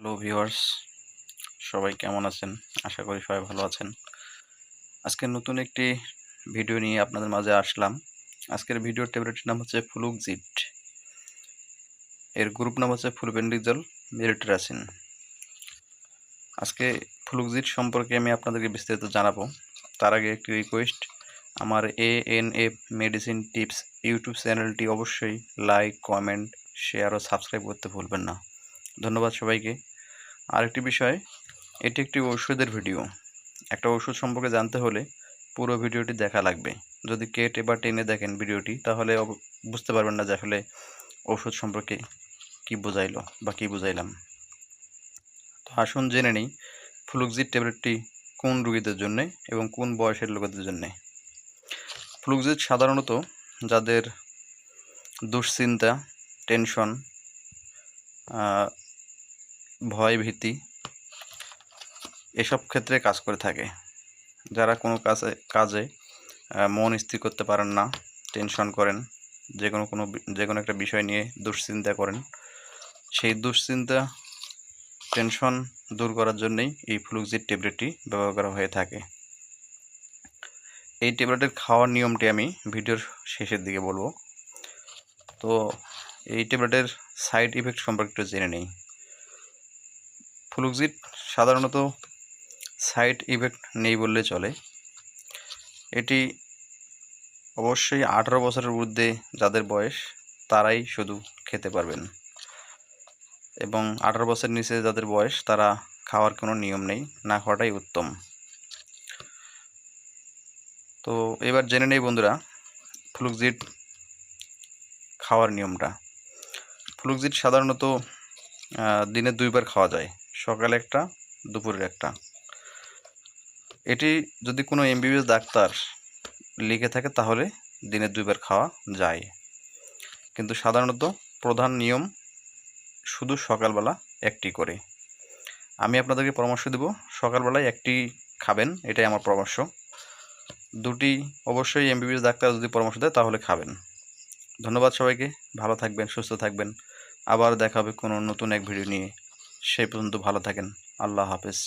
Hello viewers, সবাই কেমন আছেন? আশা করি সবাই ভালো আছেন। আজকে নতুন একটি ভিডিও নিয়ে আপনাদের মাঝে আসলাম। আজকের ভিডিওর ট্যাবলেটটির নাম হচ্ছে ফ্লুক্সিট। এর গ্রুপ নাম হচ্ছে ফ্লুবেন্ডিজল মেরিট্রাসিন। আজকে ফ্লুক্সিট সম্পর্কে আমি আপনাদেরকে বিস্তারিত জানাবো। তার আগে একটি রিকোয়েস্ট, আমার ANF মেডিসিন টিপস ইউটিউব চ্যানেলটি অবশ্যই লাইক, কমেন্ট, শেয়ার ও সাবস্ক্রাইব করতে ভুলবেন না। ধন্যবাদ সবাইকে। আরেকটি বিষয়, এটি একটি ওষুধের ভিডিও। একটা ওষুধ সম্পর্কে জানতে হলে পুরো ভিডিওটি দেখা লাগবে। যদি কেটে বা টেনে দেখেন ভিডিওটি, তাহলে বুঝতে পারবেন না যে আসলে ওষুধ সম্পর্কে কি বোঝাইলো বা কি বুঝাইলাম। তো আসুন জেনে নেই ফ্লুক্সিট ট্যাবলেটটি কোন রোগীদের জন্য এবং কোন বয়সের লোকেদের জন্য। ফ্লুক্সিট সাধারণত যাদের দুশ্চিন্তা, টেনশন, ভয় ভীতি এসব ক্ষেত্রে কাজ করে থাকে। যারা কোনো কাজে মন স্থির করতে পারেন না, টেনশন করেন, যে কোনো একটা বিষয় নিয়ে দুশ্চিন্তা করেন, সেই দুশ্চিন্তা, টেনশন দূর করার জন্যই এই ফ্লুক্সিট ট্যাবলেটটি ব্যবহার করা হয়ে থাকে। এই ট্যাবলেটের খাওয়ার নিয়মটি আমি ভিডিওর শেষের দিকে বলবো। তো এই ট্যাবলেটের সাইড ইফেক্ট সম্পর্কে একটু জেনে নেই। ফ্লুক্সিট সাধারণত সাইড ইফেক্ট নেই বললে চলে। এটি অবশ্যই 18 বছরের ঊর্ধ্বে যাদের বয়স তারাই শুধু খেতে পারবেন, এবং 18 বছরের নিচে যাদের বয়স তারা খাওয়ার কোনো নিয়ম নেই, না খাওয়াটাই উত্তম। তো এবার জেনে নেই বন্ধুরা ফ্লুক্সিট খাওয়ার নিয়মটা। ফ্লুক্সিট সাধারণত দিনে 2 বার খাওয়া যায়, সকালে একটা, দুপুরের একটা। এটি যদি কোনো MBBS ডাক্তার লিখে থাকে তাহলে দিনে 2 বার খাওয়া যায়, কিন্তু সাধারণত প্রধান নিয়ম শুধু সকালবেলা একটি করে। আমি আপনাদেরকে পরামর্শ দেব সকালবেলায় একটি খাবেন, এটাই আমার পরামর্শ। 2টি অবশ্যই MBBS ডাক্তার যদি পরামর্শ দেয় তাহলে খাবেন। ধন্যবাদ সবাইকে, ভালো থাকবেন, সুস্থ থাকবেন। আবার দেখা হবে কোনো নতুন এক ভিডিও নিয়ে। সেই পর্যন্ত ভালো থাকেন। আল্লাহ হাফেজ।